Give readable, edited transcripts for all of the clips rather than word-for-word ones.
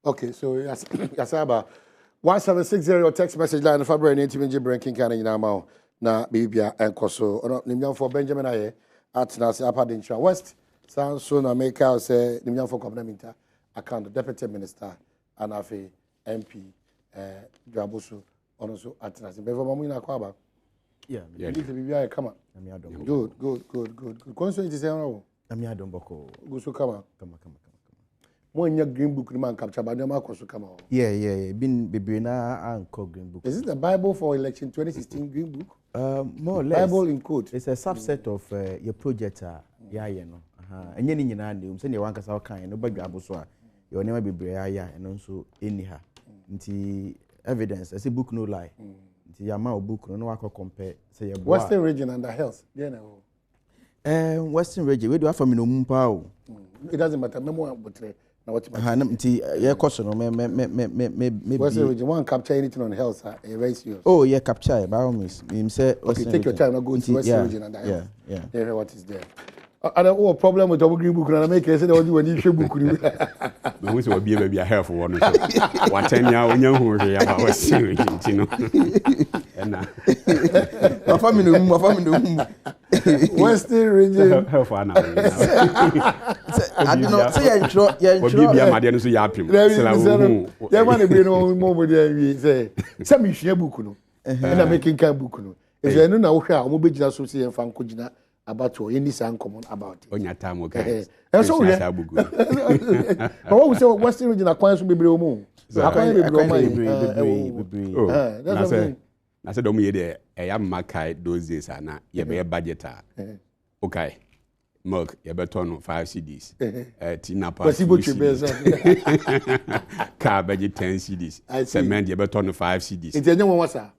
Okay, so Yasaba 1760 your text message line of February 19 breaking can in Amao na Bibia and Koso or Nimian for Benjamin Aye at Nasi Apadincha West. Sounds soon I make out say Nimian for Community account Deputy Minister and Afi MP Jabusu also at Nasi Bevamina Kwaba. Yeah, Bibia come on. Good. Consuelo is a Adom Boko. Gusu come. When your green book man capture by the Marcos come on. Yeah. Been Bibina and Green Book. Is it the Bible for election 2016 green book? More or less. Bible in code. It's a subset of your project. Yeah, you know. And you know, send your one cast out kind, no bag abuswa. You'll never be brea, and also anyhow. Nti evidence, I say book no lie. Nti Yama book no one compare. Say Western region and the health. Yeah, no. Western region, we do have from no mumpao. It doesn't matter. Memo but now what nti yeah question no me Western region one capture anything on health very serious. Oh yeah, capture by all means. Me say okay, take your time, not go to Western region and the health. Yeah. Hear what is there. And a problem with double green book and I make it say they when you show book. The ones will be a helpful one. 10 year when you were here about Western region, you know. And my family Western region help for now. I don't know say intro Be a madam so yapim. There want be no more there say some you share book no. And I making kind book no. If you know na wo hwa omo begina so say fan ko gina about what any san common about it. On your time, okay. And so, but what we say, Western region acquires will be below. I said, don't me there. I am Makai those days, and you be a budgeter. Okay. Milk, you better on 5 CDs. Tina possible car budget 10 CDs. Cement, you better on 5 CDs. It's a new one, sir.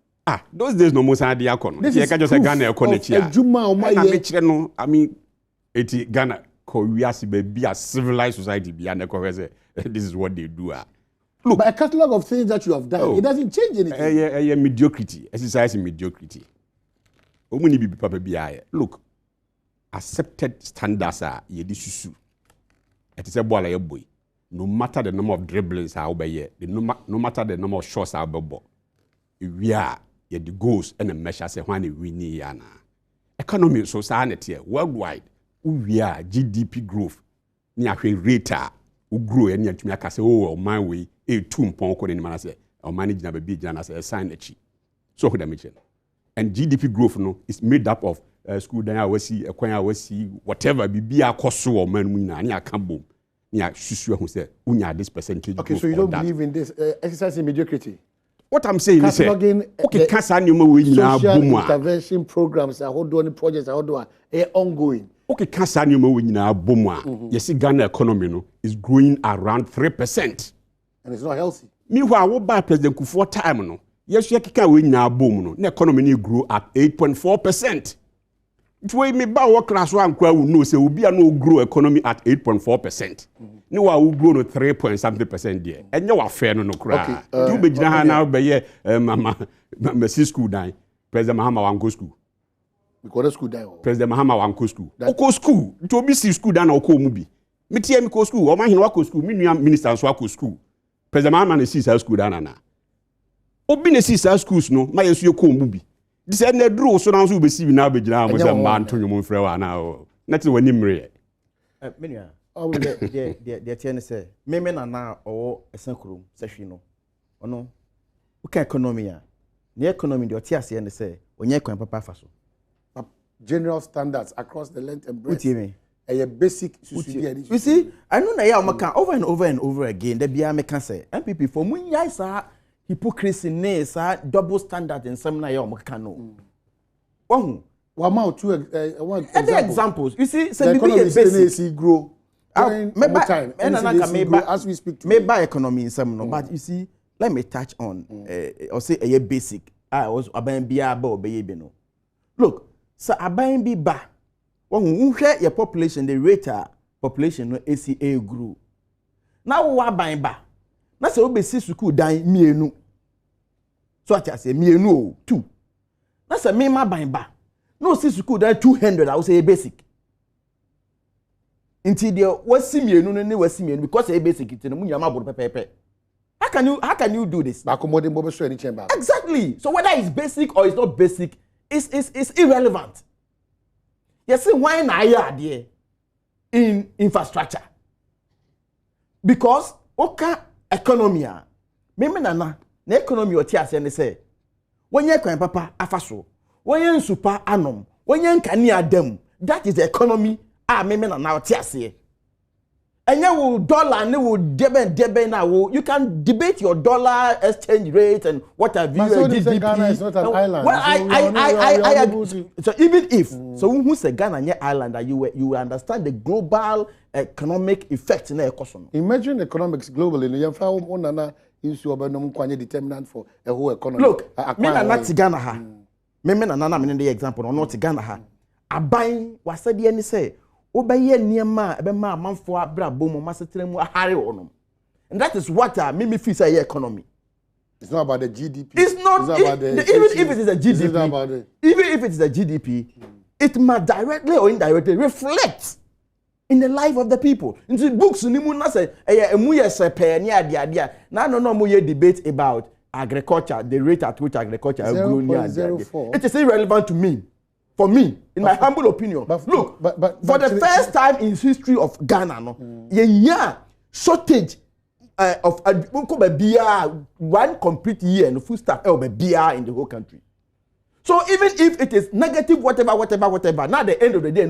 Those days no more sad diakon. This is just a Ghana economy. I mean, it Ghana Korea be a civilized society beyond the Korea. This is what they do. Look, but a catalog of things that you have done, it doesn't change anything. Mediocrity, exercise in mediocrity. Look, accepted standards are ye disusu. It is a boy like a boy. No matter the number of dribblings I obey, no matter the number of shots I obey, we are. The goals and the measures when we need yana. Economy society worldwide, we are GDP growth. Ni a rate who grow and yet me aka say oh my way a 2 mpon in man say or manage na be jana say sign echi. So who mention. And GDP growth no is made up of school dan awasi ekwan awasi whatever be akoso o man mu na ni aka bom. Ni a susu hu say unya this percentage. Okay, so you don't believe in this exercise in mediocrity. What I'm saying is, okay, social intervention programs, I hold on projects, I hold on ongoing. Okay, cancer bomwa. You see, Ghana economy no is growing around 3%, and it's not healthy. Meanwhile, what by President Kufuor time no? Yes, you can win now boom no. The economy grew at 8.4%. It way me ba work class one kwa will know say will be a no grow economy at 8.4%. No wa will grow no 3.something% there. And you are fair no cry. You be jina now be mama school die. President Mahama wan go school. Because school die. President Mahama wan go school. Oko school. To be see school dan oko mu bi. Me tie me go school. O ma hin wa go school. Me nua minister so go school. President Mahama na see school dan na. Obi na see schools no, ma yesu ko mu bi. This is the draw so now so be see now be jina mo say man to you mo frɛ wa na o. Na ti wani mre. Menua. Oh the tiene say me na o esankuru sehwe no. Ono uka economy a. The economy the otiase ne say onye kwan papa fa so. General standards across the length and breadth. What you mean? A basic. You see, I know na ya o maka over and over again. There be a meka say MPP for munyai sa hypocrisy ne sa double standard in some na ya o maka no. One two examples. You see, the economy is basic grow. Time as we speak to maybe economy in some no, but you see, let me touch on or say a basic. I was aban bia ba obey be no. Look, so aban bi ba. When share your population, the rate population no ACA grew. Now wa aban ba. Na say obesi suku dan mienu. So I say mienu 2. Na say me ma ban ba. No si suku dan 200 I will say basic. Until there was mienu no ne was mienu because a basic it no munyama bodo pepepe. How can you do this? Exactly. So whether it's basic or it's not basic, it's irrelevant. You see, why na there in infrastructure? Because economy, na economy or and say, when you can papa afaso, when you super anom, when you can near them, that is the economy. Na now tiase. And you will dollar and you will deben now. You can debate your dollar exchange rate and what have you. GDP. Ghana is not an island. Well, I agree. So even if so, who say Ghana is an island, that you understand the global economic effect in the economy. Imagine economics globally. You have determinant for a whole economy. Look, me na not Ghana ha. Me na the example or not Ghana ha. Abayin was said the say. Obaye niema ebema amanfo abrabo mo masetremu ahare wonom. And that is what me feel say economy. It's not about the GDP. It's not about even if it is a GDP. Even if it is a GDP, it must directly or indirectly reflect in the life of the people. In the books ni mu na say emu ye sepe ni ade na no mo ye debate about agriculture, the rate at which agriculture grew ni ade. It is irrelevant to me. For me, in my humble opinion, look, for the first time in history of Ghana, shortage of one complete year and full staff in the whole country. So even if it is negative, whatever, now at the end of the day,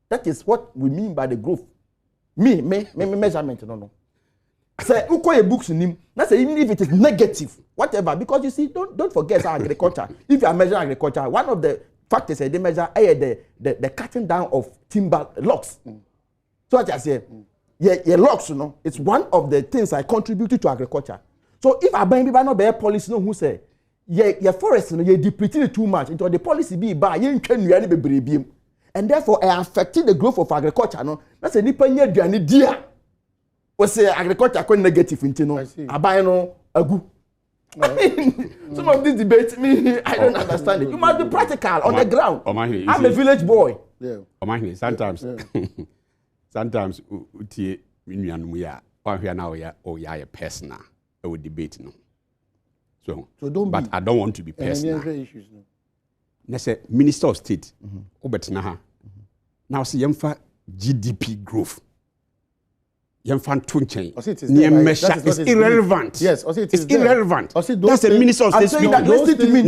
that is what we mean by the growth. Me measurement, no. Say, who call your books in him? That's even if it is negative, whatever. Because you see, don't forget agriculture. If you are measuring agriculture, one of the factors they measure the cutting down of timber logs. So what I say, yeah, logs, you know, it's one of the things I contributed to agriculture. So if I buy no bear policy, no who say, yeah, forest, you know, you depleted too much into the policy be by you can be and therefore I affected the growth of agriculture. No, that's a nipa dear. We say agriculture quite negative into no. I buy no agu. Some of these debates I don't understand it. You must be practical on the ground. I'm a village boy. Yeah. Sometimes sometimes utie minuanu ya one here now ya a personal I would debate no. So don't but I don't want to be personal. Na say Minister of State obetena ha. Now see yemfa GDP growth. It's irrelevant. Yes, it's irrelevant. That's a Minister of State. Listen to me. It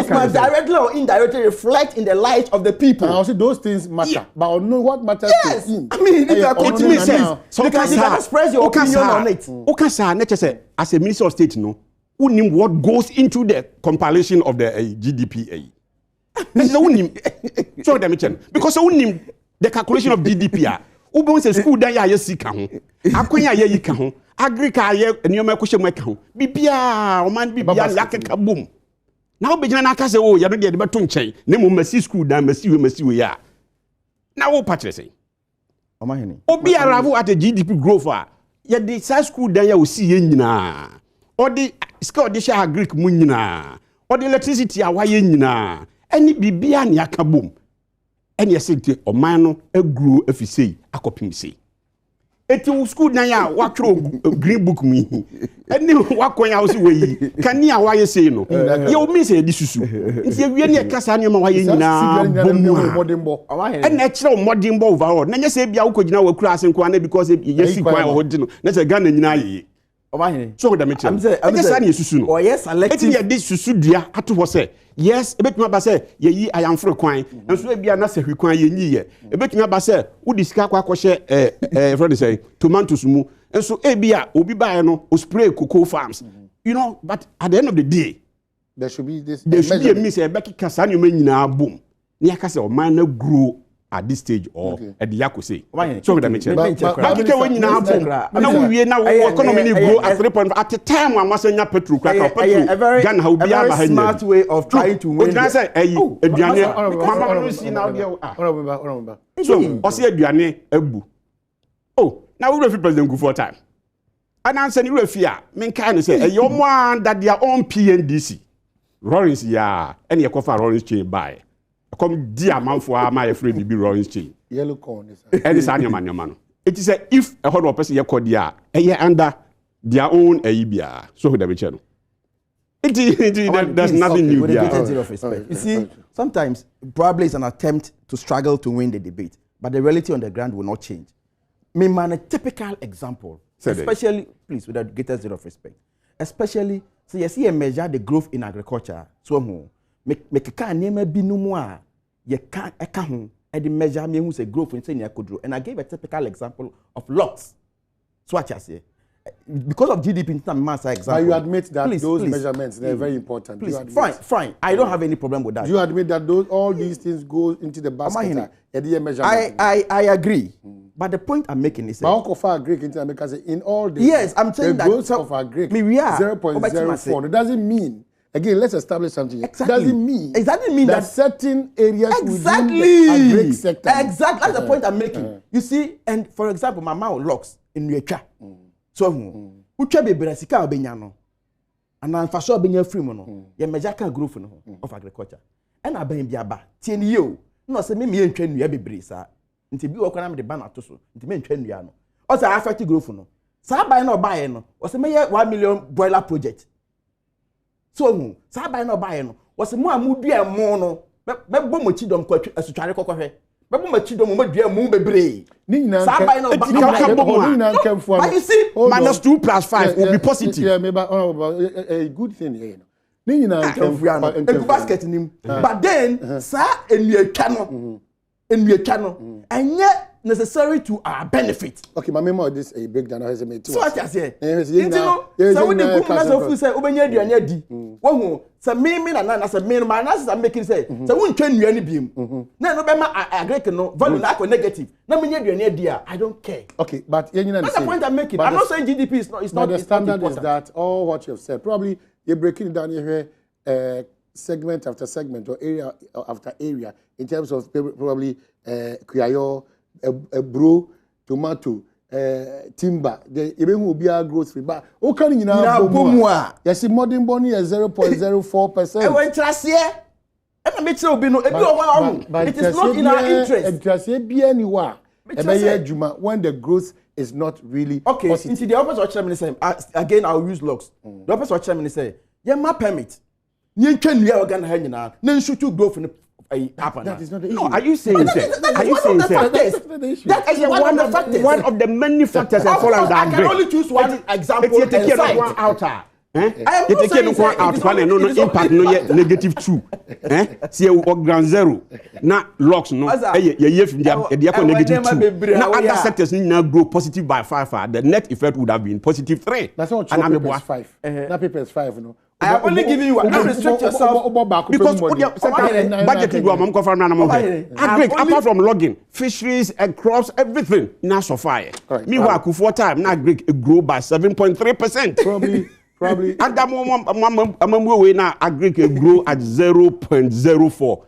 must directly or indirectly reflect in the life of the people. And also those things matter. Yeah. But know what matters to him. I mean, if you are quoting me, you can express your opinion on it. Okay, as a Minister of State, no, who knew what goes into the compilation of the GDP? So because who knew the calculation of GDP? Ubon se school dan ya yesika ho akonya ya yika ho agrika ya eniyoma kwhye mu aka ho bibia o man bibia yakeka bom na obegyina na aka se o ya no de beto nchen na mo masi school dan masi we ya na wo patre say o ma hene obi arrive at the GDP growth ya de school dan ya o si ye nyina o de skill de sha agric mu nyina o de electricity a wa ye nyina eni bibia na aka bom and yes, or man a grew if you say a copy say. It was school now, what green book me. And then what going out away. Can you why you say no? You miss a disusu. If you really a Cassanium, why you now? And natural modern bow. Then you say, Biauko, class and Kwane because you see quite a that's a gun in Nai. So the meter. I'm saying, Susu. Oh, yes, I let you this Susudia at was say. Yes, a bit more say, ye, I am for a coin, and so be an answer require ye. A bit more say, who discard what share, friend say, tomatoes moo, and so Abia, Obi Bayano, who spray cocoa farms. You know, but at the end of the day, there should be this. There should be a miss a Becky Cassanu now boom. Near Casa or minor grow at this stage or at the Yakuse. Why? So the mention. But when you now now we now economy grow at 3 point at the time I must not petrol crack or petrol. A very smart way of trying to win. Can I say so I see Aduane Ebu. Oh, now we refer President Kufuor time. And I'm saying you fear. Men can say you want that their own PNDC. Lawrence ya and your coffee Lawrence chain buy. Come dear man for my friend be Lawrence chain. Yellow corn is and it's an your man. It is a if a whole person you call dia under their own aibia. So the channel. There's nothing new with there. a degree of respect. You see, sometimes probably it's an attempt to struggle to win the debate, but the reality on the ground will not change. Me man, a typical example, especially, please, with the greatest degree of respect, especially, so you see a measure the growth in agriculture, so make a name be no more, you can't and the measure me who say growth in saying and I gave a typical example of lots. So what I say, because of GDP in terms of example. But you admit that please, those measurements they're very important. Please, fine. I don't have any problem with that. You admit that all these things go into the basket. I agree. But the point I'm making is in all the yes, I'm saying the that growth of our Greek 0.04. It doesn't mean. Again, let's establish something. Exactly. It doesn't mean that certain areas within the agri sector. Exactly. That's the point I'm making. You see, and for example, my mouth locks in Nuecha. So, ucha be berasika obenyano. And I'm for sure being free mono. Ye majaka growth of agriculture. And I been biaba. Tien you. No, say me train you be brisa. Nti bi wakwana me de ban atoso. Nti me train you no. Also affect growth no. Sa buy no buy no. Was me 1 million boiler project. So sa buy no buy no. Was mo amudua mo no. Me bo mo chidom kwa asutware kokohwe. Me bo mo chidom mo dua mo bebre. Sa buy no buy no. But you see, minus 2 plus 5 will be positive. Yeah, maybe a good thing here. Ni na basket nim. But then sa enuetwa no. And necessary to our benefit. Okay, my memo this a breakdown has made too. So what I say? You know, so when you come as of say obenya aduane di. Wo hu, say me na say me man na making say, say won twa nuane biem. Na no be ma agree no, value na negative. Na me aduane di I don't care. Okay, but that's the point I'm making. I'm not saying GDP is not the standard is that all what you've said. Probably you're breaking it down here segment after segment or area after area in terms of probably kuyayo, bro, tomato, timber. The even will be a growth free. But what can you now? Yes, modern bonnie is 0.04%. I went last year. And it is not in our interest. When the growth is not really okay. Positive. Into the opposite of chairman say again I'll use logs. The opposite of chairman say, yeah, my permit. You can you organ hanging now. Then should you go for the happen. That is not the issue. No, are you saying that? Are you saying that? That is one of the many factors that fall under. I can only choose one example. You take one outer. You take one out. One no impact no negative 2. See ground zero. Na locks no. You negative 2. Now other sectors now grow positive by 5. The net effect would have been positive 3. That's not true. Paper is 5. That paper is 5. No. I am only giving you one. Don't restrict yourself. Because budget you am come from apart from logging, fisheries and crops, everything now so fire. Meanwhile, for time now grow by 7.3%. Probably. And that moment we now agri grow at 0.04.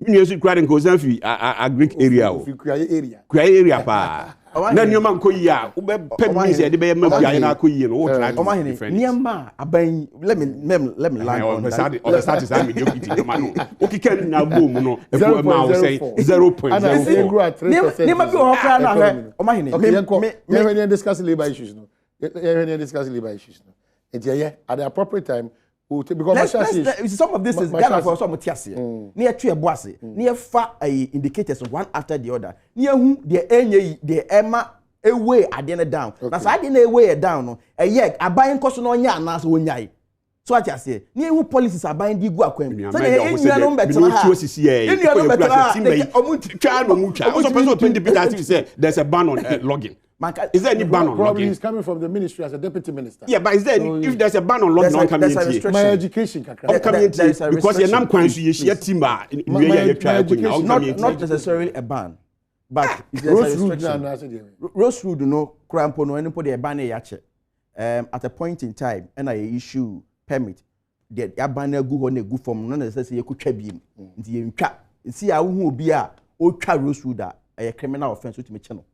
You see, creating consumption agri area. Area pa. Na nyoma nko yi a wo be permit say de be mabuaye na akoyi no wo try to different nyama aban let me land on that on the start is am mediocrity nyoma no wo kikan na bom no e ko ma wo say 0.04 nyama bi ho kra na he omahene me discuss labor issues no and at the appropriate time because some of this is Ghana for some tiase near tue boase near fa indicators one after the other near hu the enye the emma away adene down na so adene away down no eye aban koso no nya na so onyai so atiase near hu policies aban di gu akwam so enye no better ha enye no better ha omutwa no mutwa also person 20 people say there's a ban on logging. Is there any ban on probably logging? He's coming from the ministry as a deputy minister. Yeah, but is there any, if there's a ban on logging, my education because you're not going to share timber. Not necessarily a ban, but there's a restriction. Rose Road, no, crampo, no, anybody a ban yache. At a point in time, and I issue permit. The abana go on a good form, none necessarily you could chebi. See, I won't be a old Rose Road, a criminal offense with me channel.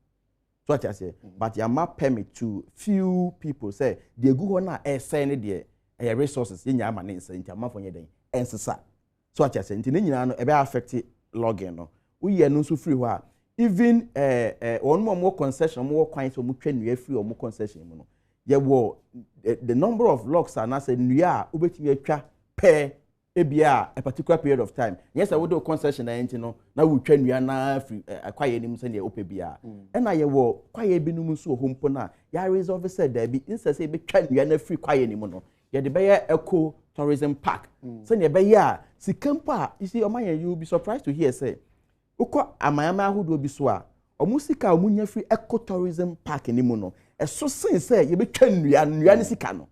So what I say, but your map permit to few people say they go on a send there resources in your money in your map on your day and so what I say, in the affect logging no we are no so free where even one more concession more coins or mutwe free or more concession you know the number of logs are now say nua obetimi atwa per ebia a particular period of time yes I would do concession na enti no na wutwa nua na free akwaye nim se ne opebia e na ye wo kwaye binum so hompo na ya resolve said there be instance e betwa nua na free kwaye nim no ye de be eco tourism park se ne be ya sikampo a you see oman you will be surprised to hear say ukọ amayama ahodo bi so a omusika omunya free eco tourism park nim no eso sen say ye betwa nua ne sika no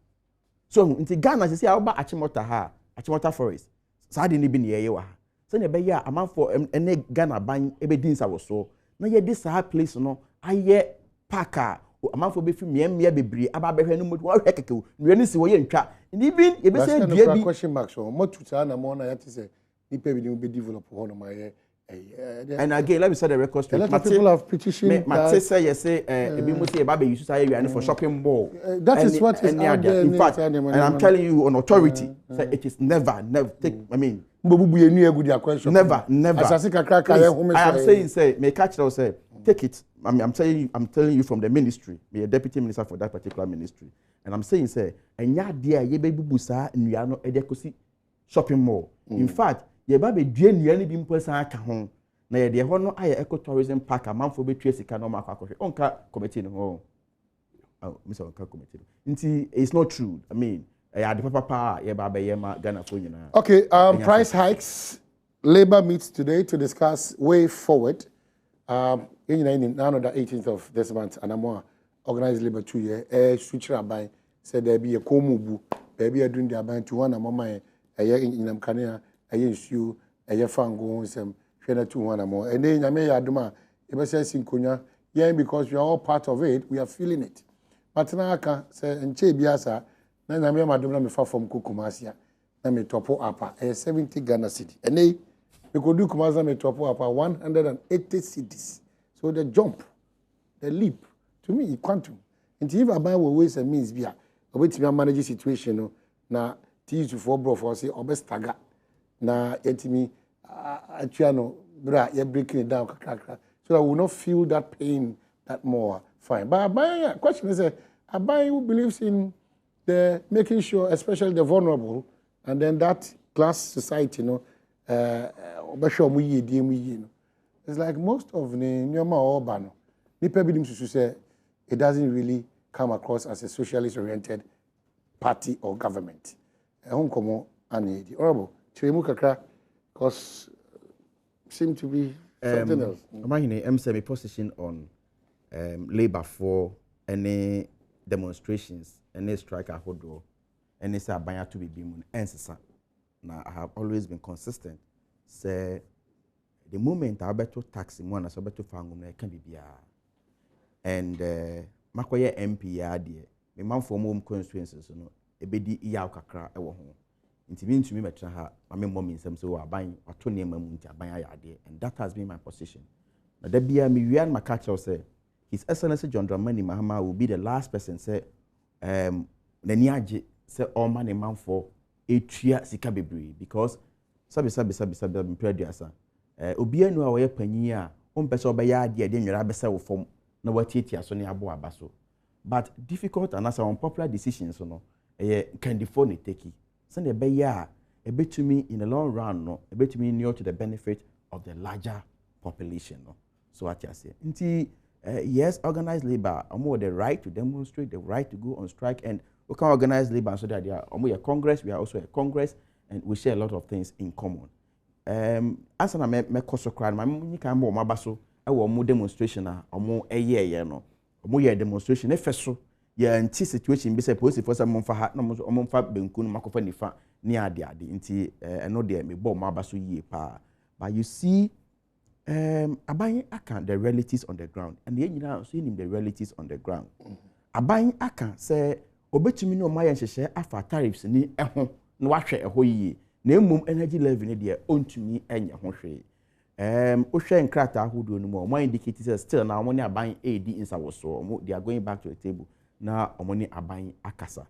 so nti Ghana say oba achimota ha Achimota forest saadi ni bi ne yeye wa se ne be ya amanfo ene Ghana ban ebedin sa wo so na ye dis ha place no aye park a amanfo be fi miemia bebre aba behwe no mu wo hwe keke nua ni si wo ye ntwa ni bi ye be say dua bi question mark so mo tuta na mo na yati say ni pe bi ni be develop ho no ma ye and again let me say the record straight. A lot of people have petitioned that say you say ebi mo say eba be use say you for shopping mall. That is what is out there. In fact, and I'm telling you on authority, say it is never take. I mean, never. I am saying say may catch now say take it. I'm telling you from the ministry, me a deputy minister for that particular ministry, and I'm saying say enya dia ye be bubu sa nua no e de kosi shopping mall. In fact, ye ba be dua nua ni bi mposan aka ho na ye de ho no aye eco tourism park amanfo be twa sika no makwa akwohwe onka committee no ho Mr. Onka committee nti it's not true. I mean ya de papa ye ba be ye ma Ghana fo nyina. Okay, price hikes. Labor meets today to discuss way forward. On the 18th of this month, and I'm organized labor 2 year. Switch rabbi said there be a komubu, there be a doing the abang to one among a year in Namkania, a year issue, a year fango, some trainer to one more. And then I may aduma, ever says in Kunya, yeah, because we are all part of it, we are feeling it. But now, say, and Che Biasa, then I may maduma me far from Kukumasia, na me topo apa, a 70 Ghana city. And they could do Kumasa me topo apa 180 cities. So the jump, the leap, to me, quantum. And if I buy ways and means, be a way to manage situation, no, na tea to four bro for say, or best stagger. Na yet me, actually, bra, you're breaking it down, so I will not feel that pain that more. Fine. But my question is, a buyer who believes in the making sure, especially the vulnerable, and then that class society, you know, it's like most of the Nyoma Urbano, it doesn't really come across as a socialist oriented party or government. Honorable, because seem to be something else. I'm saying a position on labor for any demonstrations, any strike at Hodro, any say abaya to be being Now I have always been consistent. Say the moment I better tax him one, I better find him can be beer. And Makoye MP idea, my man for home constituencies, you know, a bedi iya kakra ewo ho. It means to me better ha, my mom in some so buying or 20 months buying idea, and that has been my position. Now the beer me we and my catcher say His Excellency John Dramani Mahama will be the last person say Neniaji say all money man for a tria sika bebre because sabi mpredasa obia nu a wo ye panyi a on pese obaya ade de nwera bese wo fom na watiatia so ne abo abaso but difficult and as unpopular decisions no can the phone take so ne be ya e betumi in the long run no e betumi near to the benefit of the larger population no so what you say nti yes organized labor amo the right to demonstrate, the right to go on strike, and we can organize labor so that they are a Congress, we are also a Congress, and we share a lot of things in common. As I me koso kran ma me kan bo mabaso e wo mo demonstration a omo eye no omo ye demonstration e feso ye anti situation bi say police for some fa ha na omo fa benku no makofa nifa ni ade nti eno de me bo mabaso yie pa but you see aban aka the realities on the ground and the nyina so him the realities on the ground aban aka say obetumi no maye nhyehyɛ afa tariffs ni ɛho na wahwɛ ɛho yie na emum energy level ni de ontumi enye ho hwe ohwɛ nkrata ahodo no mu o indicate say still na omo ni aban AD insa wo so omo they are going back to the table na omo ni aban akasa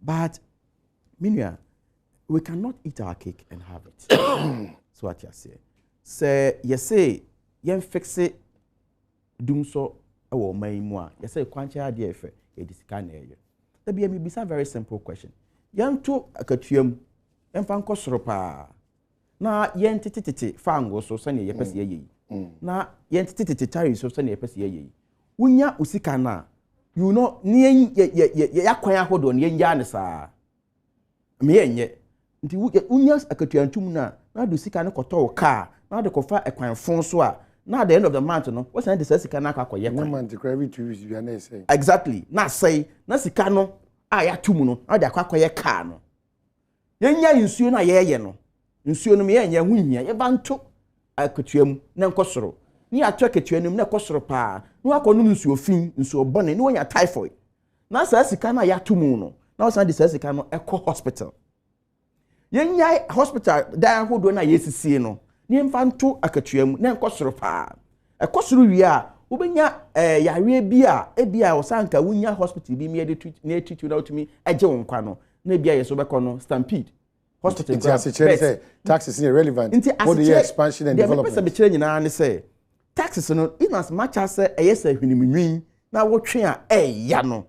but minua we cannot eat our cake and have it so what you say you say yen fix it dum so ewo man mu a ye say kwanche ade efe e disika na eye da bia me bisa very simple question yanto akatuam emfa nkosoro pa na yentetete fango so sane ye pese ye na yentetete tari so sane ye pese ye unya usika na you know ni ya kwan ahodo ne nya ne saa me yenye nti unya akatuantum na do sika ne koto car na de kofa ekwan fon so a na at the end of the month no what's the sika na akwaye kwan month every 2 weeks you are say exactly na say na sika no a ya tumu no na de akwaye car no yenya nsuo na yeye no nsuo no me yenya hu hia ye banto akatuam na nkosoro ni atwa akatuanum na kosoro pa na akonum nsuo fin nsuo bone ni wonya typhoid na sa sika na ya tumu no na what's the sika no ekọ hospital yenya hospital da hodo na yesisie no ni mfanto akatuam na nkosoro pa ekosoro wi a wobenya yare bia osanka wunya hospital bi me na treat na utumi eje wonkwa no na bia yeso bekọ no stampede hospital taxes is irrelevant what the expansion and development the pesa be nyina ne say taxes no in as much as eyesa hwinimnwin na wotwe a ya no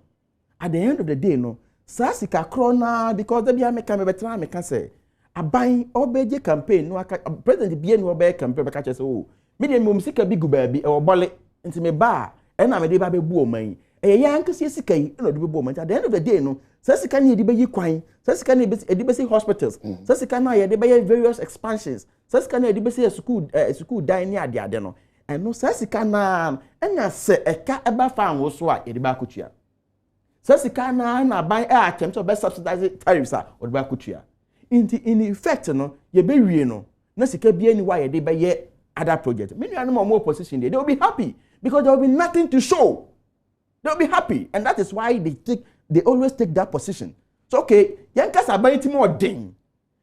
at the end of the day no sasika krona because da bia meka me betra meka say aban obeje campaign no president bia no obe campaign beka che say oh me dey mum sika bi gu ba bi e obole nti me ba e na me dey ba bebu oman ya nkese sika yi no dey bebu oman at the end of the day no sasika ni dey be yi kwan sasika ni dey be say hospitals sasika na ye dey be various expansions sasika na dey be say school dan ni ade no eno sasika na ena se eka eba fa anwo so a ye dey ba kotua sasika na ban attempt to be subsidize tariffs a o dey ba kotua in effect no ye be wie no na sika bia ni wa ye dey be ye other project many are no more position they will be happy because there will be nothing to show they will be happy and that is why they always take that position so okay yan kasa ban ti more den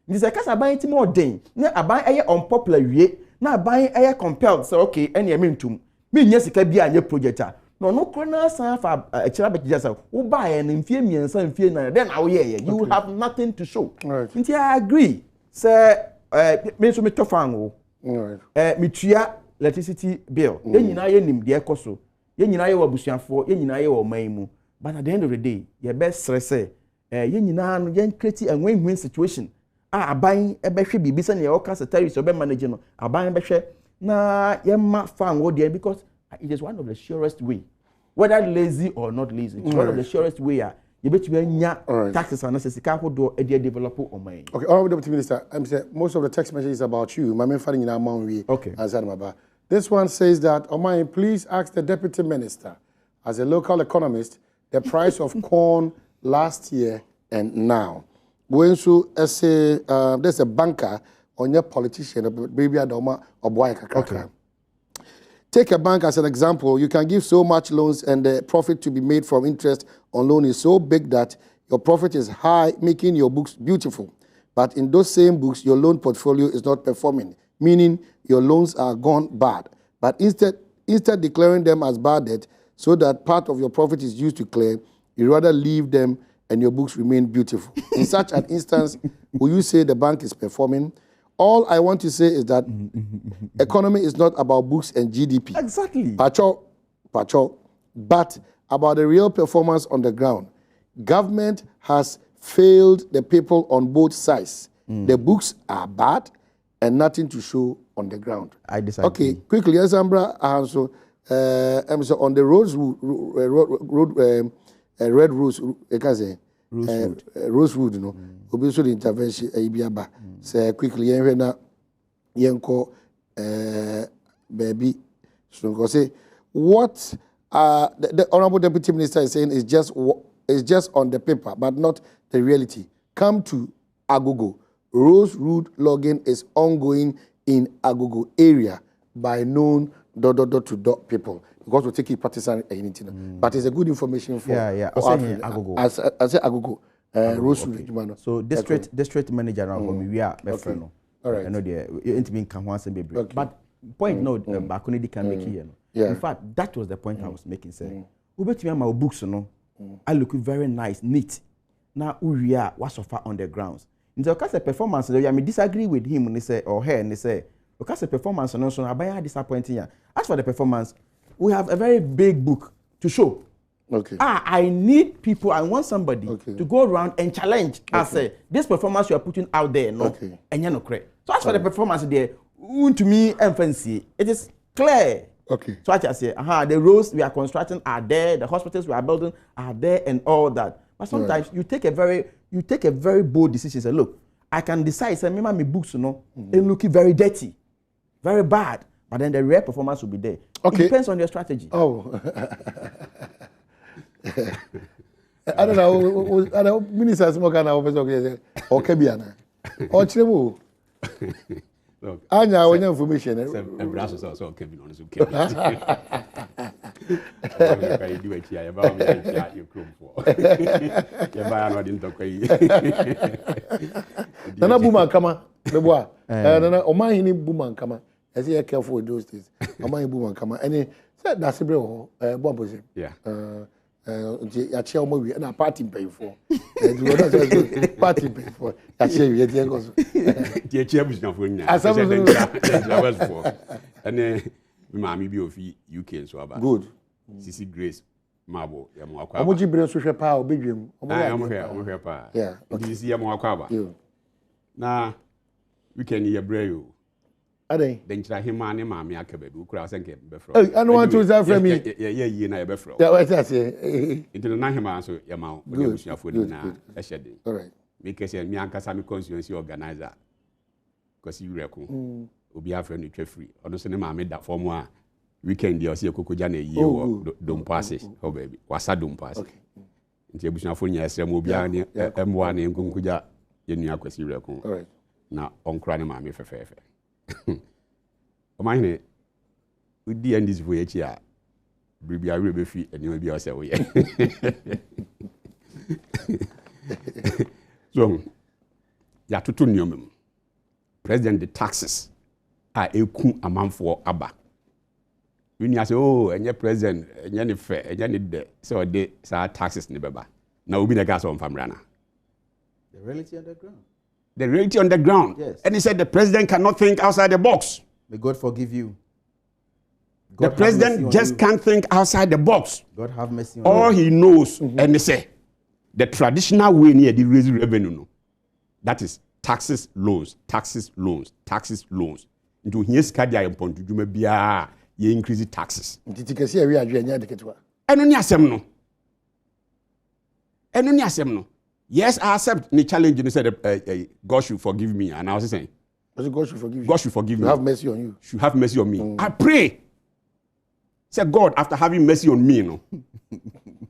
this kasa ban ti more den na aban eye unpopular wie na aban eye compelled so okay any mentum me nya sika bia anya project a no krona san fa akira be jasa wo ba ye na mfie miensa mfie na then awo ye you will have nothing to show right. I agree say me so me tofan wo mitua electricity bill ye nyina ye nim de ekoso ye nyina ye wabusuafo ye nyina ye wo man mu but at the end of the day ye be stress ye nyina no ye create a win-win situation aban e be hwe bibi se ne ye oka secretary be manage no aban be hwe na ye ma fan wo de because it is one of the surest way whether lazy or not lazy it's one of the surest way you bet you nya taxes and sika hodo e dey develop o man. Okay, Honorable Deputy Minister, I'm saying most of the text message is about you. My main finding in our we answer my. This one says that Omai, please ask the Deputy Minister, as a local economist, the price of corn last year and now. When so there's a banker on your politician, baby Adoma or boy kakaka. Take a bank as an example. You can give so much loans and the profit to be made from interest on loan is so big that your profit is high, making your books beautiful. But in those same books, your loan portfolio is not performing, meaning your loans are gone bad. But instead declaring them as bad debt so that part of your profit is used to clear, you rather leave them and your books remain beautiful. In such an instance, will you say the bank is performing? All I want to say is that economy is not about books and GDP. Exactly. Pacho, but about the real performance on the ground. Government has failed the people on both sides. The books are bad and nothing to show on the ground. I disagree. Okay, quickly, Azambra, so on the red rose, Rosewood, no. Obviously, intervention, Ibiaba. Say quickly, Yenko, baby. So, say what the Honorable Deputy Minister is saying is just on the paper, but not the reality. Come to Agogo. Rosewood logging is ongoing in Agogo area by known ... people. Because we take it partisan anything. But it's a good information for Agogo. I say Agogo. Rosewood. So district manager now we are friend. All right. I know the intimate can once be break. But point no Bakunidi can make here. In fact, that was the point I was making. Say, we bet me my books no. I look very nice, neat. Now we are what's offer on the grounds. In the case of performance, I may disagree with him when they say or her and they say because the performance no so I buy disappointing. As for the performance, we have a very big book to show. Okay. I need people. I want somebody to go around and challenge. I say this performance you are putting out there, no, and you're not correct. So as for the performance there, to me, emphasis, it is clear. Okay. So I say, the roads we are constructing are there, the hospitals we are building are there, and all that. But sometimes you take a very bold decision. Say, look, I can decide. Say, remember my books, you know, and looking very dirty, very bad. But then the real performance will be there. Okay. It depends on your strategy. Oh. I don't know. Ministers more kind of officer or Kebiana or Chemu. I know information. And Brass is also Kevin on his okay. Do it here about your crew for. You buy another in Nana Booman Kama, the boy. And Omani Booman Kama. As you are careful with those things. Omani Booman Kama. And he said that's a bro, Bob. Yeah. I share movie and a party pay for. Party pay for. I share you. The chair was not for now. As I was for. And then Mammy be of UK so about. Good. Sissy Grace Marble. I'm going to bring social power, bedroom. I'm here, pa. Yeah. You see, I'm more now, we can hear Braille. Are they? Then try him and mammy, I can be cross and get before. I don't want to say from me. Yeah, and I before. That was I say. Into the night, answer your mouth. Good. A shedding. All right. Make us a Mianca Sami constituency organizer. Because you reckon, will be our friend free. Or the cinema made that for more weekend. You see a Kokojana year or don't pass it. Oh, baby. Was I don't pass it? Into Bushafonia, some will be M1 in Kunkuja. You knew a you reckon. All right. Now, on crying mammy for fair. Mind we the end this voyage here. Be a river free and you will be ourselves. So, ya tutu nyomem. President the taxes are eku a man for Abba. When you say, oh, and your president, and your fair, and your de, so they say taxes ni beba. Now we be the gas on Famrana. The reality on the ground. The reality on the ground. Yes. And he said the president cannot think outside the box. May God forgive you. God the president just can't think outside the box. God have mercy on all you. He knows, and they say, the traditional way near the raise revenue, no. That is taxes, loans, taxes, loans, taxes, loans. Into here's Kadia and Pontu, you may be ye increase taxes. Did you see a real adventure? And only asem no. And only asem no. Yes, I accept the challenge. You said, God should forgive me. And I was saying, God should forgive you. God should forgive me. Have mercy on you. Should have mercy on me. I pray. Say, God, after having mercy on me, you know,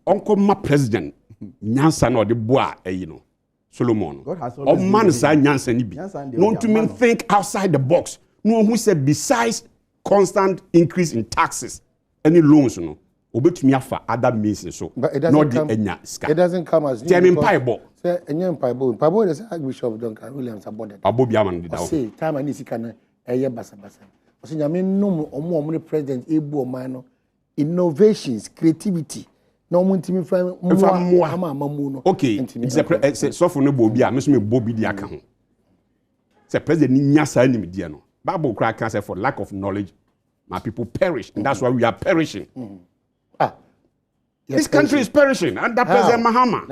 Uncle my president, Nyansa no the boy, you know, Solomon. God has always been man say Nyansa ni bi. No to me think outside the box. No who said besides constant increase in taxes, any loans, you know. Obetumi afa other means so. But it doesn't come. It doesn't come as. Tell me Bible. Say enye Bible. Bible is Archbishop Duncan Williams abode. Abo bia man dida. Say time ani sika na eye basa. O say nyame nom omo president ebu oman no innovations, creativity. No omo ntimi fa mo amamu no. Okay. It's so for no bo bia me so me bo bi di aka ho. Say president ni nya sa ni me dia no. Bible cry can say for lack of knowledge my people perish and that's why we are perishing. This country is perishing under President Mahama.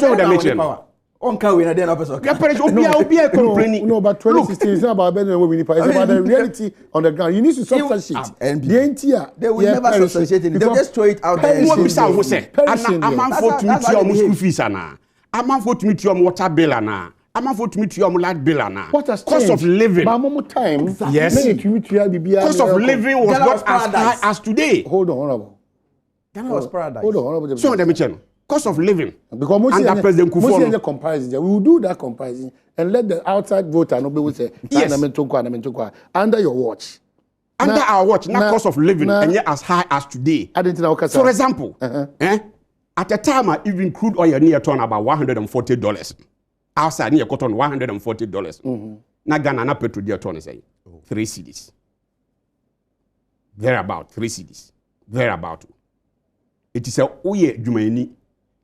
So the mission. On can we na dey na person. We are perishing. Obi complaining. No, but 2016 is not about better we need. It's about the reality on the ground. You need to substantiate. The entire they will never substantiate it. They just throw it out there. Who be say who say? Amam for to meet your school fees ana. Amam for to meet your water bill ana. Amam for to meet your light bill ana. What has cost of living? But more time. Yes. Cost of living was not as high as today. Hold on, honorable. Ghana was paradise. Hold on. So the mission. Cost of living. Because under President Kufuor. The comparison. We will do that comparison and let the outside voter know we say yes. Under your watch. Under our watch, not cost of living and yet as high as today. For example, at the time even crude oil near ton about $140. Outside near cotton $140. Now Ghana na petrol near ton is 3 cedis. Thereabout 3 cedis. Thereabout. It is a oye Jumaini.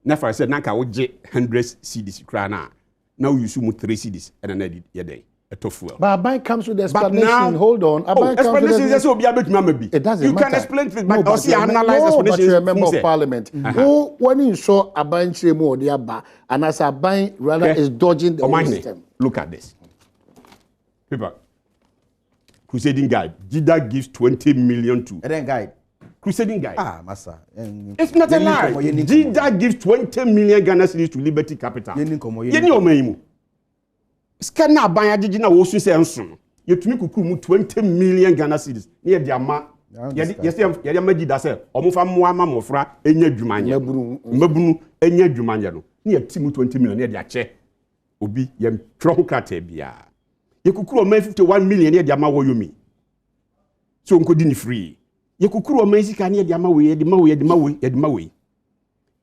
Never I said Nanka would 100 cedis crana. Now you sum 3 cedis and an edit your day. fuel. But Abai comes with the But explanation. now, Abai comes with explanation is also it doesn't you matter. can explain things, No, but also you're analyze but explanation. you're a member of parliament. Who, when you saw Abai Nchiremu or the Aba, and as Abai rather is dodging the whole system. Look at this. People, Crusading Guide. Jida gives 20 million to. And then guide. Crusading Guide. Massa. It's not a lie. Jida gives 20 million Ghana cedis to Liberty Capital. Yeni omeimu. Scanner Abaya Jijina Wosu say enso. Yetumi kuku mu 20 million Ghana cedis. Ne ye ama. Ye ama Jida say omofa moa ma mofra enya adwumanye. Mabunu enya adwumanye no. Ne ye timu 20 million ne ye ache. Obi ye tro krata bia. Ye kukuru oma 51 million ne ye ama woyomi. So nkodi ni free. Ye kukuru oma sika ne ye ama we ye de ma we.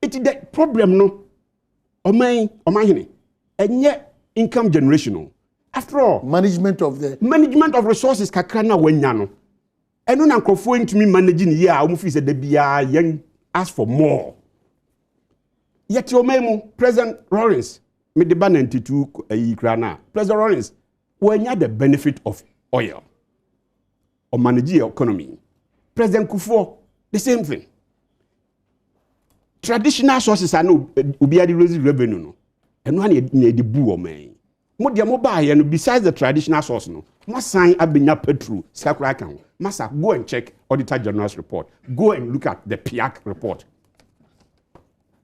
It is the problem no. Oma hene. Enye income generational. After all, management of resources kakra na wanya no. Eno na nkrofo ntumi managing here a omufi se da bia yen ask for more. Yet your memo President Lawrence me the 92 kra na. President Lawrence wanya the benefit of oil or manage your economy. President Kufuor the same thing. Traditional sources are no obi ade raise revenue no. Eno na the bu o man. Mo dia mo ba no besides the traditional source no. Mo sign abenya petrol sakura kan. Massa go and check Auditor General's report. Go and look at the PIAC report.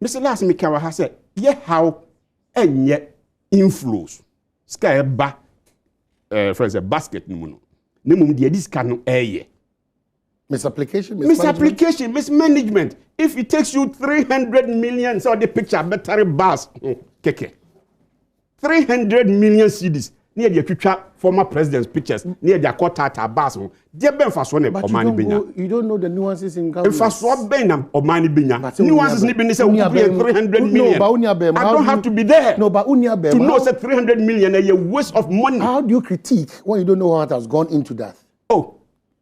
Mr. Last Mikawa has said, yeah, how and yet inflows. Sky ba for a basket no. Nemum dia this can no misapplication, mismanagement. If it takes you 300 million, so the picture better bus keke. 300 million cedis near the former president's pictures near the quarter bus. Dear Ben Fasone or Mani Binya. You don't know the nuances in government. If I saw Ben or Mani Binya, nuances need to be 300 million. I don't have to be there. No, but Unia to know that 300 million a waste of money. How do you critique when you don't know what has gone into that? Oh,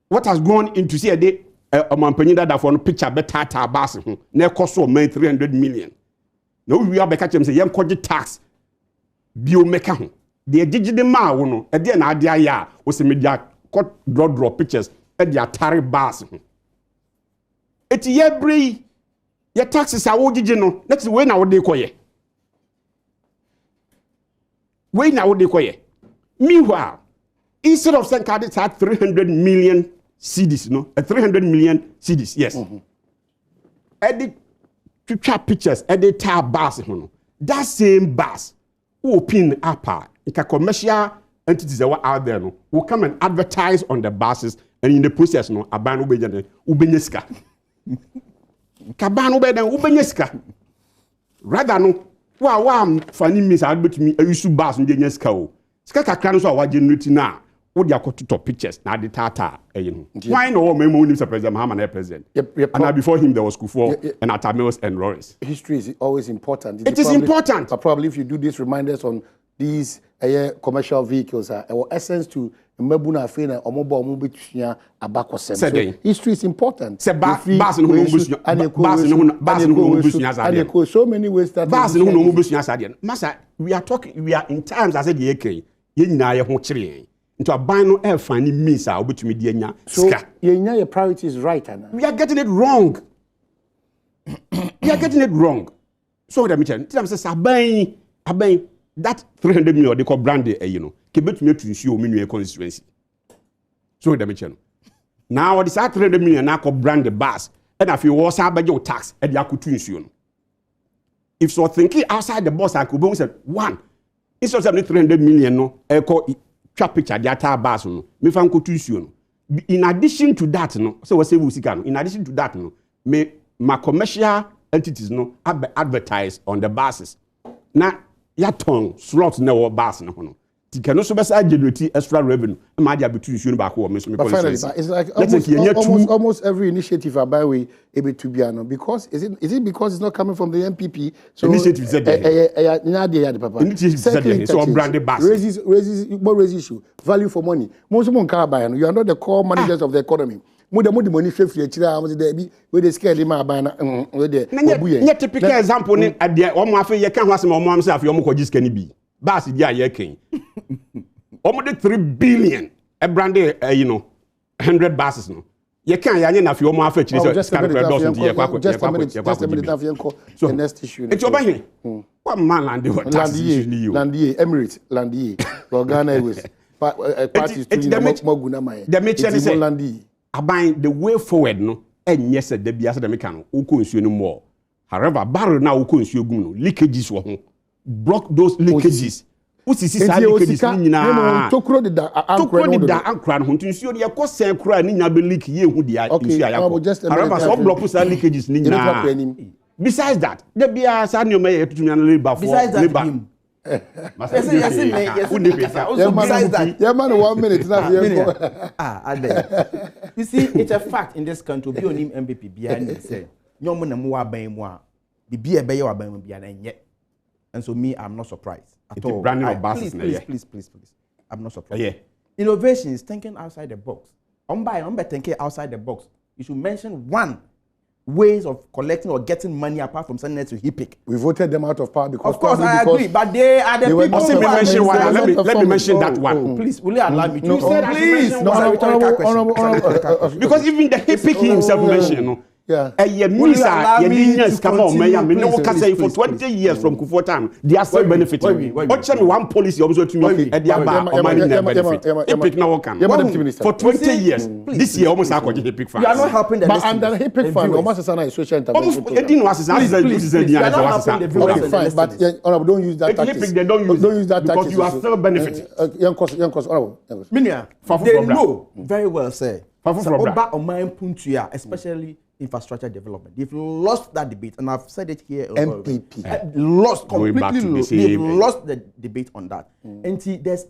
what has gone into see a day a man penny that for picture better bus ne cost so 300 million. No, we are back at him say young tax. Biomeka ho de digide ma wo no e de na ade aya wo se media cut draw pictures e de atare bars ho eti ye brei ye taxes a wo gige no that is we na wo de koye meanwhile instead of saying card at 300 million cedis no 300 million cedis yes edit pictures edit tab bars ho no that same bars open apa a commercial entities that were out there no will come and advertise on the buses and in the process no aban ubenyeska kaban ubenyeska rather no wa fani miss adbetumi ayusu bus no nyeska o ska kakra no so wa generate na wo dia to pictures na the tata no why no memo Mr. President Mahama president and before him there was Kufuor and Atani and Lawrence. History is always important. It is important. But probably if you do these reminders on these commercial vehicles our essence to mabuna afena omobo betua abakosem. So history is important. So many ways that Masa, we are in times as a ye nyina ye ho kire into aban no e fani means a obetumi de anya ska. Ye nya your priorities right ana. We are getting it wrong. So that me tell you say aban that 300 million they call brand ke betumi to nsuo menu constituency. So that me tell you. Now this 300 million na call brand the bus and if you was abaje tax e dey akotu nsuo no. If so thinking outside the box I could say one instead of 300 million no e call trap picture the entire bus no me fan kotu nsuo no. In addition to that no so we say we sika no in addition to that no me my commercial entities no advertise on the buses na yaton slots na wo bus no no tika no so be say generate extra revenue e ma dia betu nsuo no back wo me so me policy. It's like almost every initiative by way able to be no because is it because it's not coming from the MPP so initiative said so branded bus raises issue value for money most mon car buy no you are not the core managers of the economy mo the money free chira am dey bi we dey scale dey ma buy na we dey obuye na typical example ni ade o mo afa ye kan ho asem o mo am say afi o mo ko jiska ni bi bus dia ye kan almost 3 billion. A branded, 100 buses. No, you can't. You na fi omo afa chiri. Just a minute. Just a minute. So the next issue. It's over here. What man landed? What Landier, Emirates, Landier, Ghana Airways. Parties to Moguna Maya. The mention is the way forward. No, and yes, the biasa the mechano. Uko nsuo no more. However, barrel now uko nsuo gum no leakages wo ho. Block those leakages. Usisi sa leakages ni nyina. Tokro de da ankra no ntu nsuo de yakọ sen kra ni nya be leak ye hu de nsuo ayakọ. However, so block sa leakages ni nyina. Besides that, the biasa sa nyoma ye tutu nyana labor for labor. Yes, yeah, man, 1 minute. You see, it's a fact in this country. Be on him MVP behind me say, "No man mo aban mo a, be a bayo aban mo behind yet." And so me, I'm not surprised at all. Please. I'm not surprised. Yeah. Innovation is thinking outside the box. I'm thinking outside the box. You should mention one ways of collecting or getting money apart from sending it to HIPIC. We voted them out of power because. Of course, I agree, but they are the people. Let me mention that one. Please, will you allow me to? Please. Because even the HIPIC himself mentioned. Yeah. Come on, man. For 20 years from Kufuor time, they are still benefiting. Watch me one policy also to me at the benefit. For 20 years, this year almost I got HIPIC fund. You are not helping the but under HIPIC fund, almost is a social intervention. But don't use that tactics. They don't use that because you are still benefiting. Minia, they know very well, say. Especially infrastructure development. They've lost that debate, and I've said it here. MPP. Lost completely. They've lost the debate on that. And see, there's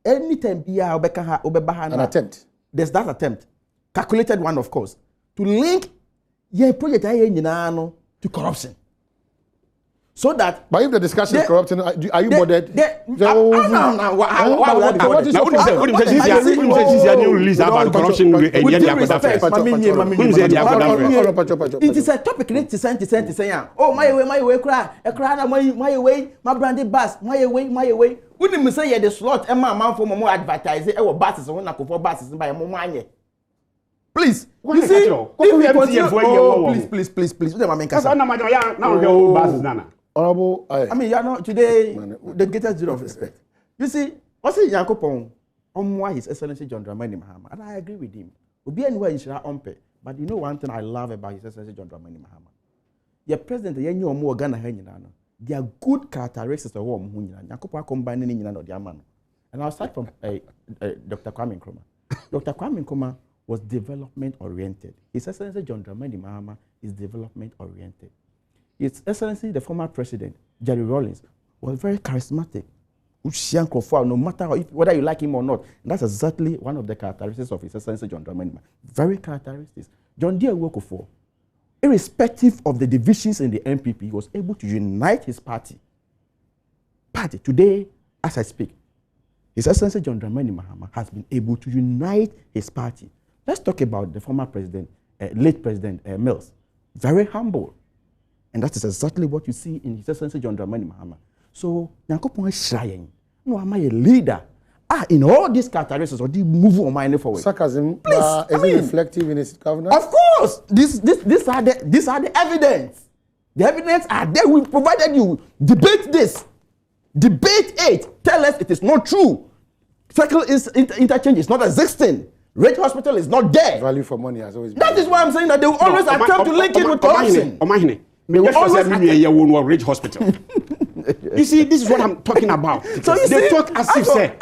anytime an attempt. There's that attempt, calculated one, of course, to link project to corruption. So that, but if the discussion is corrupting, are you bothered? It is a topic to say, oh, my way, cry, my way, my branded bus, my way. Wouldn't you say the slot and my man for more advertising our buses when I go for buses by a moment? Please, you see, please. Honorable, I mean, you know, today, the greatest deal of respect. You see, what's it, Yakopon? Why His Excellency John Dramani Mahama? And I agree with him. We'll be anywhere in Shira Ompe. But you know one thing I love about His Excellency John Dramani Mahama? Your president, the young more Ghana Henyan, they are good characteristics of one Hunya. Yakopa combining in the man. And I'll start from Dr. Kwame Nkrumah. Dr. Kwame Nkrumah was development oriented. His Excellency John Dramani Mahama is development oriented. His Excellency, the former president, Jerry Rawlings, was very charismatic. No matter whether you like him or not. And that's exactly one of the characteristics of His Excellency John Dramani Mahama. Very characteristics. John Deere Wokofor, irrespective of the divisions in the MPP, was able to unite his party. Today, as I speak, His Excellency John Dramani Mahama has been able to unite his party. Let's talk about the former president, late President Mills. Very humble. And that is exactly what you see in His Excellency John Dramani Mahama. So, Nyankopon Shrayen, no, am I a leader? In all these characteristics, or do you move on mind forward? Sarcasm is it reflective in his governance? Of course, these are the evidence. The evidence are there. We provided you. Debate this. Debate it. Tell us it is not true. Circle interchange is not existing. Rage Hospital is not there. Value for money has always been. That is why I'm saying that they will always attempt to link it with corruption. They will always Rage Hospital. You see, this is what I'm talking about. So you they see, talk as if say,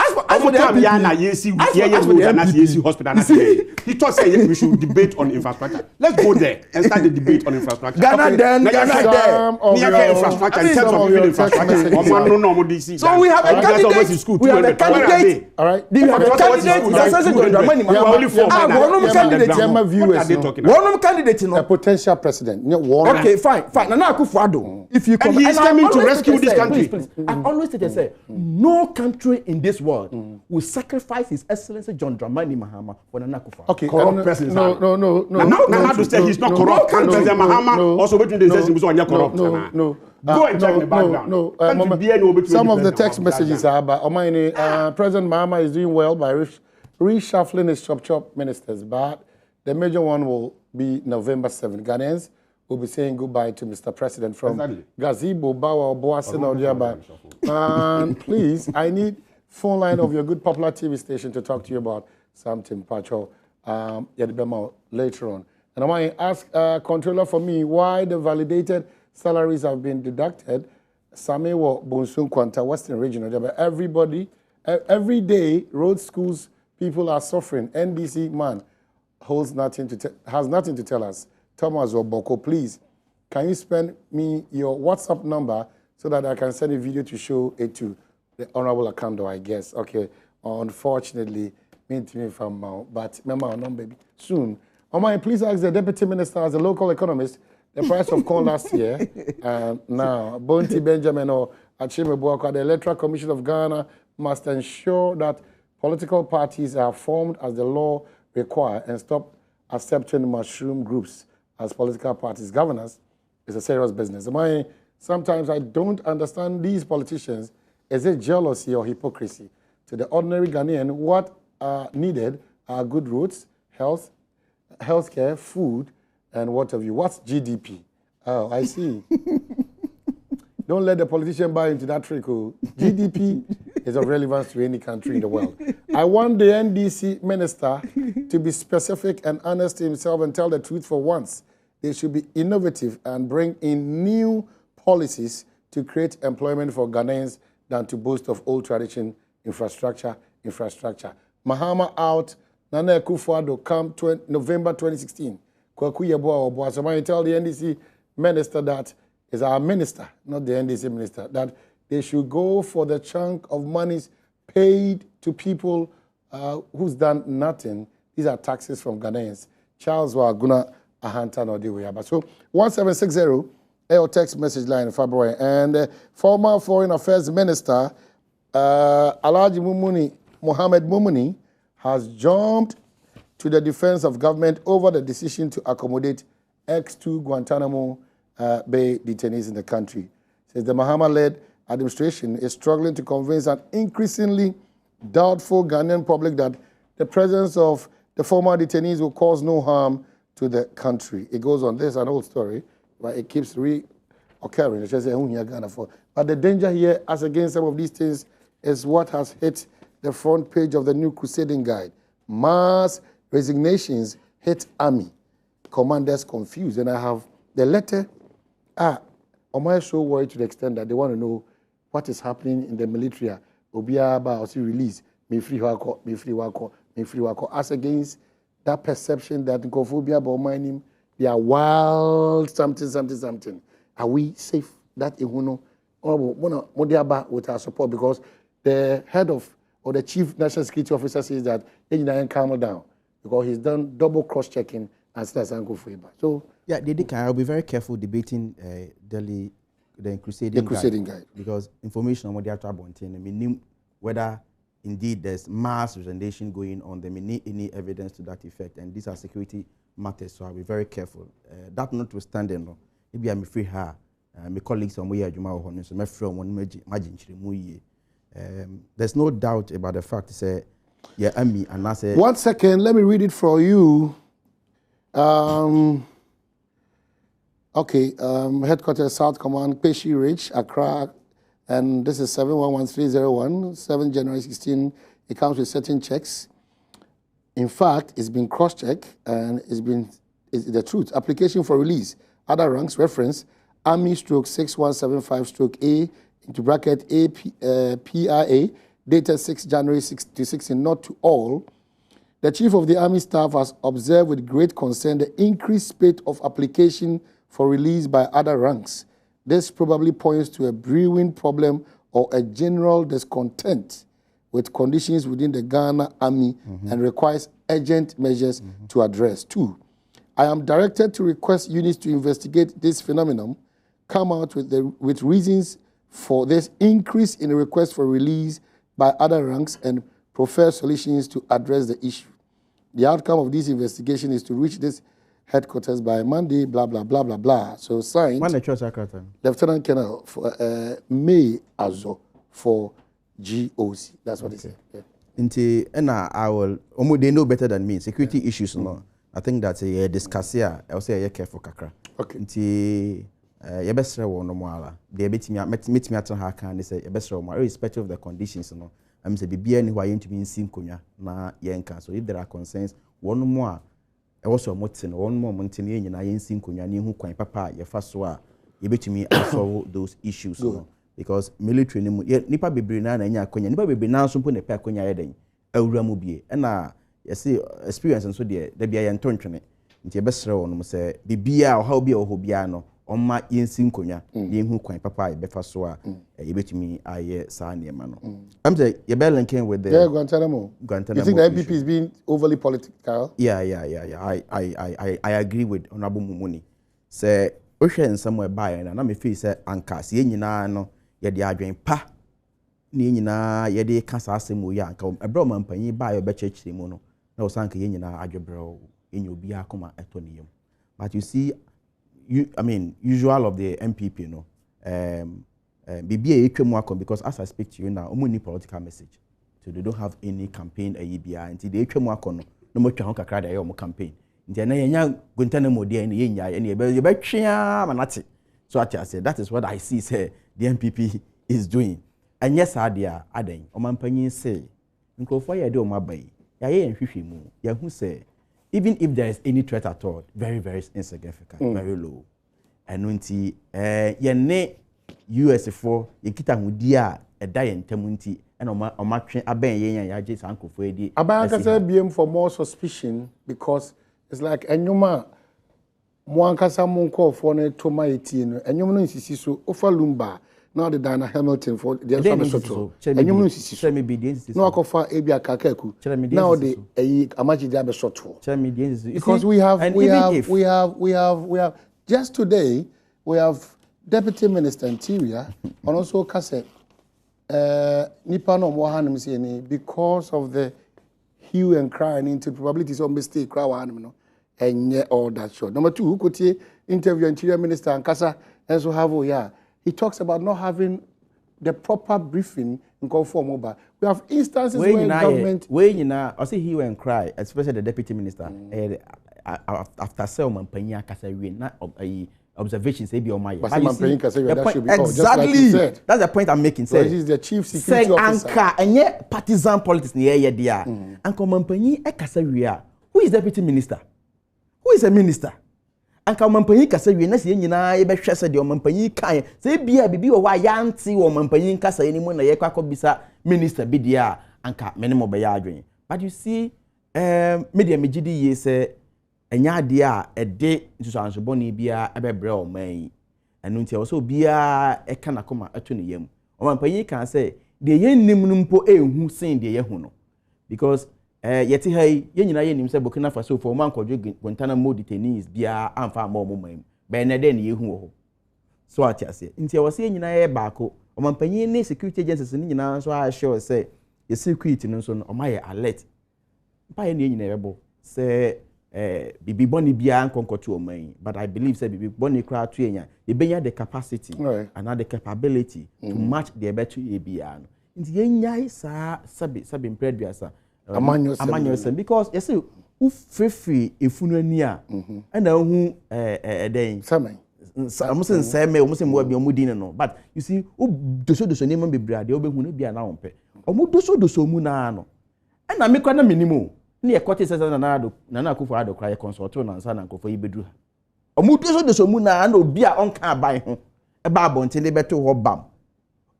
he thought say we should debate on infrastructure. Let's go there and start the debate on infrastructure. Ghana there. Infrastructure in terms of infrastructure. So we have a candidate. We have a candidate. All right. We have a candidate. A potential president. Okay, fine. Nana Akufo-Addo. If you come, and he's coming to rescue this country. Please. I always say, no country in this world will sacrifice His Excellency John Dramani Mahama for Nana Akufo-Addo. Okay, no. Nana Akufo-Addo said he's not corrupt. President Mahama also between the corrupt. No. Go and check the background. Some of the text messages are about President Mahama is doing well by reshuffling his chop ministers, but the major one will be November 7th. Ghanaians will be saying goodbye to Mr. President from Gazebo, Bawa, Boasin, Odiaba. And please, I need phone line of your good popular TV station to talk to you about something, Pacho, later on. And I want to ask controller for me why the validated salaries have been deducted. Samewo, Bonsun, Kwanta, Western Regional. Everybody, every day, road schools, people are suffering. NDC man has nothing to tell us. Thomas or Boko, please, can you send me your WhatsApp number so that I can send a video to show it to the Honorable Akando, I guess. Okay, unfortunately, me from now, but remember, no, baby, soon. Please ask the Deputy Minister as a local economist the price of corn last year. Now, Bonti Benjamin or Achime Buakwa, the Electoral Commission of Ghana must ensure that political parties are formed as the law requires and stop accepting mushroom groups as political parties. Governance is a serious business. Sometimes I don't understand these politicians. Is it jealousy or hypocrisy? To the ordinary Ghanaian, what are needed are good roads, healthcare, food, and what have you. What's GDP? Oh, I see. Don't let the politician buy into that trick. GDP is of relevance to any country in the world. I want the NDC minister to be specific and honest to himself and tell the truth for once. They should be innovative and bring in new policies to create employment for Ghanaians than to boast of old tradition, infrastructure. Mahama out, Nana Akufo-Addo come November 2016. Kwaku Yeboah Oboah. So I tell the NDC minister that is our minister, not the NDC minister, that they should go for the chunk of monies paid to people who's done nothing. These are taxes from Ghanaians. Charles Waguna Ahanta no Deweyaba. So 1760 our text message line in February. And former Foreign Affairs Minister Alhaji Mohammed Mumuni has jumped to the defense of government over the decision to accommodate X2 Guantanamo Bay detainees in the country. Says the Mahama-led administration is struggling to convince an increasingly doubtful Ghanaian public that the presence of the former detainees will cause no harm to the country. It goes on. This is an old story, but it keeps reoccurring. It says, but the danger here, as against some of these things, is what has hit the front page of the new Crusading Guide. Mass resignations hit army. Commanders confused. And I have the letter. Am I so worried to the extent that they want to know what is happening in the military? Obiaba or release. Me free wako. As against that perception that Nkophobia Bomanim, they are wild something. Are we safe? That Ihuno or Modiaba with our support, because the head of or the chief national security officer says that they can calm down because he's done double cross-checking and says Nkophobia. So yeah, I'll be very careful debating the Crusading Guide because information on what they are trying to mean whether indeed there's mass resignation going on, there may need any evidence to that effect, and these are security matters, so I'll be very careful. That notwithstanding, no, maybe I'm free her, my colleagues on where Juma or so my friend one imagine there's no doubt about the fact say yeah, Ami and I say 1 second, let me read it for you. Okay, headquarters South Command, Peshi Ridge, Accra, and this is 711301, 7 January 16. It comes with certain checks. In fact, it's been cross-checked and it's the truth. Application for release, other ranks, reference, Army stroke 6175 stroke A into bracket PRA, dated 6 January 16, not to all. The Chief of the Army Staff has observed with great concern the increased spate of application for release by other ranks. This probably points to a brewing problem or a general discontent with conditions within the Ghana Army and requires urgent measures to address. 2, I am directed to request units to investigate this phenomenon, come out with reasons for this increase in the request for release by other ranks and prefer solutions to address the issue. The outcome of this investigation is to reach this headquarters by Monday, blah, blah, blah, blah, blah. So signed, When the church secretary. Lieutenant Colonel for, May Azo for GOC. That's what he said. Yeah. And I will, they know better than me. Security issues, no. I think that's a discuss here. I'll say a careful kakra. Okay. Nti your best one no more. They meet me at her can say your best one, irrespective of the conditions, no. I'm say be any why to be in Sinkonya na yenka. So if there are concerns, one more. I also mountain one more mountain in I in Sinkonya ni who kwan papa your first wa. You bet me solve those issues, no. Because military nipa bebre na nya akonya nipa bebre na so mpo na pe akonya yeden awura mu bie na yesi experience nso de bia ye ntontwene nti ebesere won se bibia how bia ho bia no omma yensi nkonya ye hu kwan papa ye befa so a ye betumi aye sa ne ma no am say ye be linking with the Guantanamo. You think the MPP is being overly political? Yeah. I agree with Honorable Mumuni. Say ohwe somewhere by na me feel say anka se nyina no ye de adwen pa ni nyina ye de kasa asem ya anka ebro mampanyi ba ye be chechire mu no na o sanka ye nyina adwebro enye obi akoma etoniyem. But you see, usual of the MPP, no, BBA because as I speak to you now, only political message. So they don't have any campaign AEBI until they no more kakra your campaign. So I said that is what I see say the MPP is doing. And yes, Aden, Omanpanyin say, Nkofo ya de o mabai. Ya ye nhwehwe mu. Ya hu say even if there is any threat at all, very, very insignificant, very low. And unti ne US4 ye kita hudi a eda ye ntam nti and omatwe aben ye ya je sankofo edi aban ka say BM for more suspicion because it's like enyuma mo ankasa mo nkofo ne toma eti no enyum no nsisi so ofa lumba now the Diana Hamilton for the other so enyum no nsisi so no akofa ebia kakaku now the amaji dia be soto because we have just today we have Deputy Minister Interior and also Kase nipa no mo hanem say ni because of the hue and cry and into probabilities of mistake cry hanem no enye all that short. Number 2 who could interview Interior Minister and Kasa and so have he talks about not having the proper briefing in conform mobile. We have instances where government I say hue and cry, especially the Deputy Minister after Selman Panya Kasa not observations be on my exactly that's the point I'm making. So he's the chief security officer and yet partisan politics near there and Mampanyi Ekasa who is deputy minister, who is a minister and Mampanyi Kasa na se nyina e be hwese de Mampanyi kan say bia bibi o wa yanti o Mampanyi Kasa enimu na ye kwakọ bisa minister bi dia anka menemo be ya adwen. But you see media megidi ye say enya ade a ede nsusanso boni bia ebebre o man enu ntia wo so bia e kana koma ato ne yam o Mampanyi kan say de ye nim no mpo ehu sin de ye hu no because yeti hai ye nyina ye nim say Burkina Faso for man kodwe Guantanamo detainees bia amfa ma mo man be na de ne ye hu ho so atiase ntia wo say nyina ye baako o Mampanyi ne security agencies ni nyina so a sure say ye security no so no o ma ye alert pa ye ne nyina yebo say bibi boni bia nkonkoto o man but I believe say bibi boni kra to enya e benya the capacity and the capability to match the better bia no nti ye nyai sa sabi mpredua Emmanuel because you see who free efunu ani a na hu den samen amusen seme amusen mo bi omudin no but you see who doso ne man bebra de obehu na bia na wonpe omudoso mu na no na me kwa na minimo na ye kote sesa na akufo ado kra ye consult na nsa na nkofo yibedu omudoso mu na obi a onka aban ho e ba abonte ne beto ho bam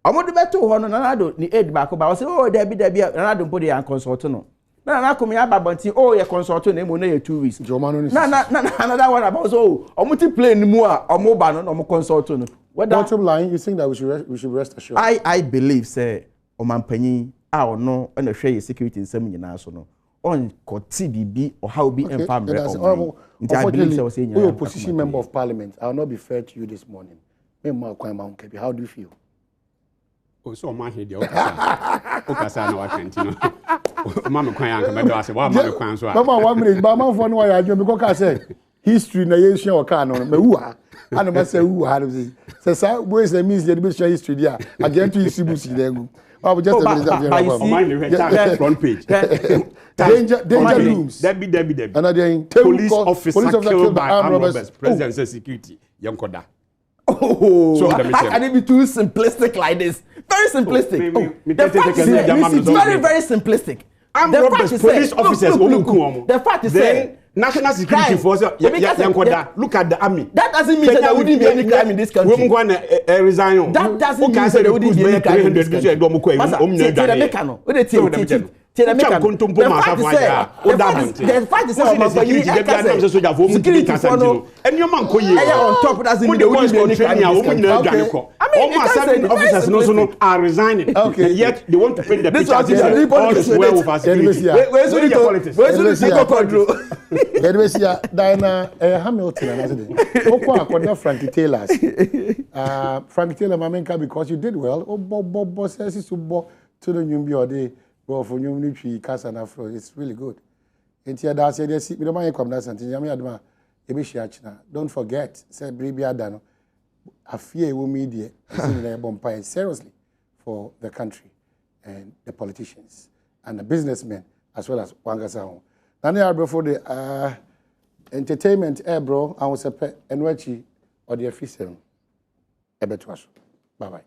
omodu beto ho no na ado ni aid ba ko ba o say oh dabi na ado mpo de an consult no na kom ya ba bonte oh ye consult na emo na ye 2 weeks na another one about so omuti plane mu a omo ba no omo consult no bottom line you think that we should rest assured I believe say Omampanyi a ono na hwe ye security nsam nyina so no on koti bibi or how be empowered I believe say we opposition member of parliament I will not be fair to you this morning how do you feel? So my head okasa na wakanti no mama kwan anka me do ase wa mama kwan so a mama 1 minute ba man for no ya adwo me ko ka say history na ye sua o ka no me wu ha ana ma say wu ha no say boys that means the be sua history dia again to history books there go oh just a front page danger rooms Debbie and police officer killed by armed robbers presidential security yankoda. Oh, So how can it be too simplistic like this? Very simplistic. The fact is very simplistic. Armed robbers, police officers, the fact is then national security forces, look at the army. That doesn't mean that there wouldn't be any crime in this country. Resign. That doesn't mean that there wouldn't be any crime in this country. The fact is security for and your man on top doesn't mean there wouldn't be any crime in this country. I mean, officers no are resigning. Okay. Yet they want to paint the picture as Diana Hamilton and I said, Frankie Taylor. Frankie Taylor, Mamenka, because you did well. Oh, Bob says to Bob to the new day. Well, for new military cast and afro, it's really good. And here, that's it. We don't mind come that's something. Don't forget, say Bribia Dano. I fear we media seriously for the country and the politicians and the businessmen as well as Wangasao. Nani before the entertainment bro, I was a pet and or the official. Bye bye.